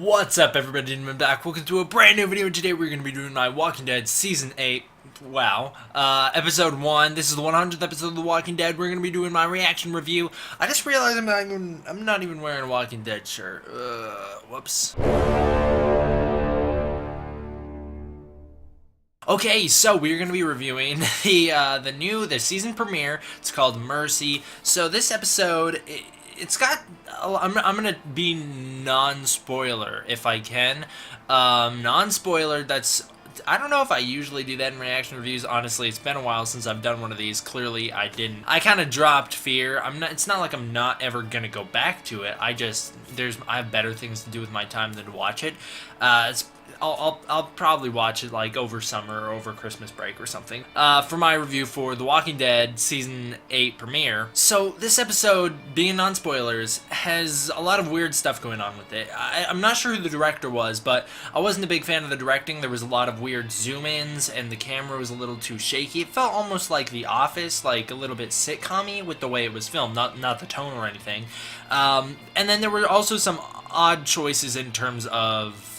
What's up, everybody? I'm back. Welcome to a brand new video. Today we're going to be doing my Walking Dead Season 8. Wow. Episode 1. This is the 100th episode of The Walking Dead. We're going to be doing my reaction review. I just realized I'm not even wearing a Walking Dead shirt. Whoops. Okay, so we're going to be reviewing the season premiere. It's called Mercy. So this episode, it's got, I'm going to be non-spoiler if I can. Non-spoiler, I don't know if I usually do that in reaction reviews. Honestly, it's been a while since I've done one of these. Clearly, I didn't. I kind of dropped Fear. It's not like I'm not ever gonna go back to it. I have better things to do with my time than to watch it. I'll probably watch it like over summer or over Christmas break or something. For my review for The Walking Dead Season 8 premiere. So this episode, being non-spoilers, has a lot of weird stuff going on with it. I'm not sure who the director was, but I wasn't a big fan of the directing. There was a lot of weird zoom-ins, and the camera was a little too shaky. It felt almost like The Office, like a little bit sitcom-y with the way it was filmed, not the tone or anything. And then there were also some odd choices in terms of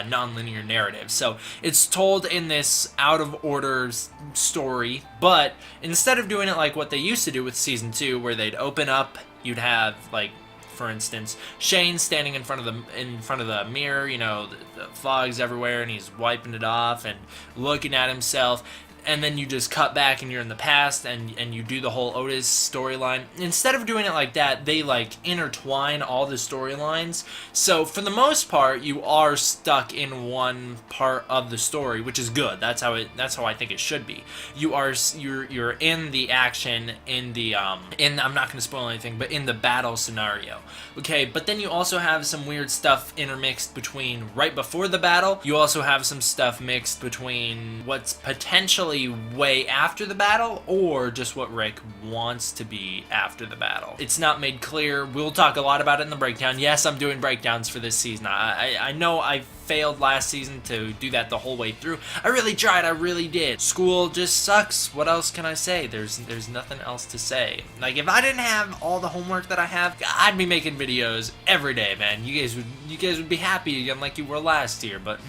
non-linear narrative. So it's told in this out-of-order story, but instead of doing it like what they used to do with Season 2, where they'd open up, you'd have, like, for instance, Shane standing in front of the mirror, you know, the fog's everywhere, and he's wiping it off and looking at himself. And then you just cut back and you're in the past and you do the whole Otis storyline. Instead of doing it like that, they like intertwine all the storylines. So for the most part, you are stuck in one part of the story, which is good. That's how I think it should be. You're in the action I'm not going to spoil anything, but in the battle scenario. Okay, but then you also have some weird stuff intermixed between right before the battle. You also have some stuff mixed between what's potentially way after the battle or just what Rick wants to be after the battle. It's not made clear. We'll talk a lot about it in the breakdown. Yes, I'm doing breakdowns for this season. I know I failed last season to do that the whole way through. I really tried. I really did. School just sucks. What else can I say? There's nothing else to say. Like, if I didn't have all the homework that I have, I'd be making videos every day, man. You guys would be happy again like you were last year, but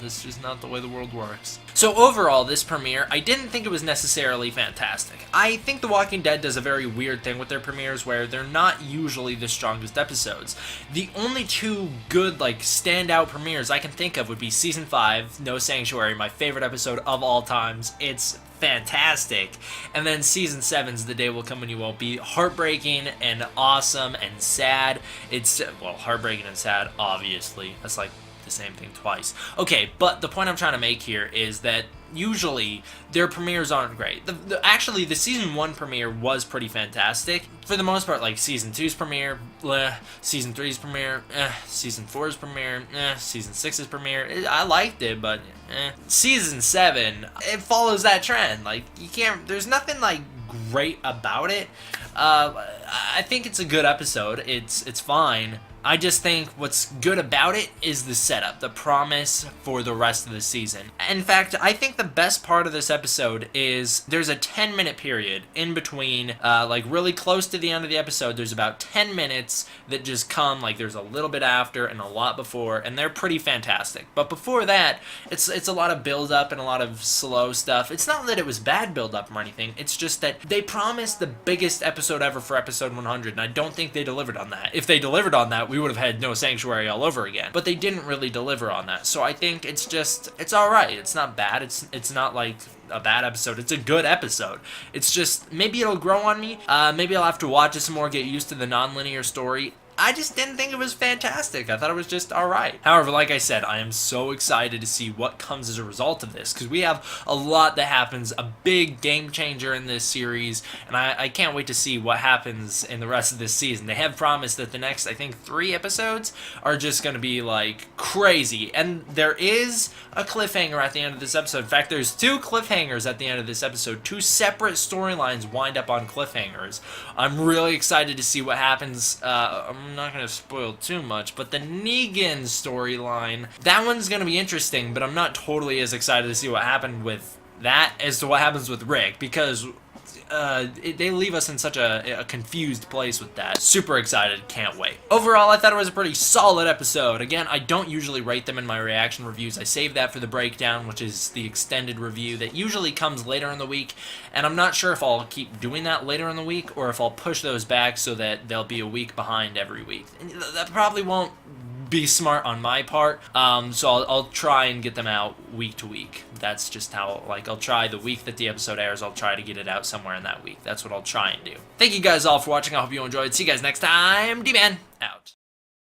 this is not the way the world works. So overall, this premiere, I didn't think it was necessarily fantastic. I think The Walking Dead does a very weird thing with their premieres where they're not usually the strongest episodes. The only two good, like, standout premieres I can think of would be Season 5, No Sanctuary, my favorite episode of all times. It's fantastic. And then Season 7's The Day Will Come When You Won't Be. Heartbreaking and awesome and sad. It's, well, heartbreaking and sad, obviously. That's like the same thing twice. Okay, but the point I'm trying to make here is that usually their premieres aren't great. Actually, the Season 1 premiere was pretty fantastic. For the most part, like Season 2's premiere, bleh, Season 3's premiere, Season 4's premiere, Season 6's premiere. I liked it, but Season 7, it follows that trend. Like, there's nothing, like, great about it. I think it's a good episode. It's fine. I just think what's good about it is the setup, the promise for the rest of the season. In fact, I think the best part of this episode is there's a 10-minute period in between, like really close to the end of the episode. There's about 10 minutes that just come, like there's a little bit after and a lot before, and they're pretty fantastic. But before that, it's a lot of build-up and a lot of slow stuff. It's not that it was bad build-up or anything, it's just that they promised the biggest episode ever for episode 100, and I don't think they delivered on that. If they delivered on that, we would have had No Sanctuary all over again. But they didn't really deliver on that. So I think it's alright. It's not bad. It's not like a bad episode. It's a good episode. It's just, maybe it'll grow on me. Maybe I'll have to watch it some more, get used to the non-linear story. I just didn't think it was fantastic. I thought it was just alright. However, like I said, I am so excited to see what comes as a result of this, because we have a lot that happens, a big game changer in this series, and I can't wait to see what happens in the rest of this season. They have promised that the next, I think, 3 episodes are just going to be, like, crazy, and there is a cliffhanger at the end of this episode. In fact, there's 2 cliffhangers at the end of this episode. 2 separate storylines wind up on cliffhangers. I'm really excited to see what happens. I'm not going to spoil too much, but the Negan storyline, that one's going to be interesting, but I'm not totally as excited to see what happened with that as to what happens with Rick, because they leave us in such a confused place with that. Super excited, can't wait. Overall, I thought it was a pretty solid episode. Again, I don't usually rate them in my reaction reviews. I save that for the breakdown, which is the extended review that usually comes later in the week, and I'm not sure if I'll keep doing that later in the week or if I'll push those back so that they'll be a week behind every week. And that probably won't be smart on my part, so I'll try and get them out week to week. That's just how, like, I'll try the week that the episode airs, I'll try to get it out somewhere in that week. That's what I'll try and do. Thank you guys all for watching. I hope you enjoyed. See you guys next time. D-Man, out.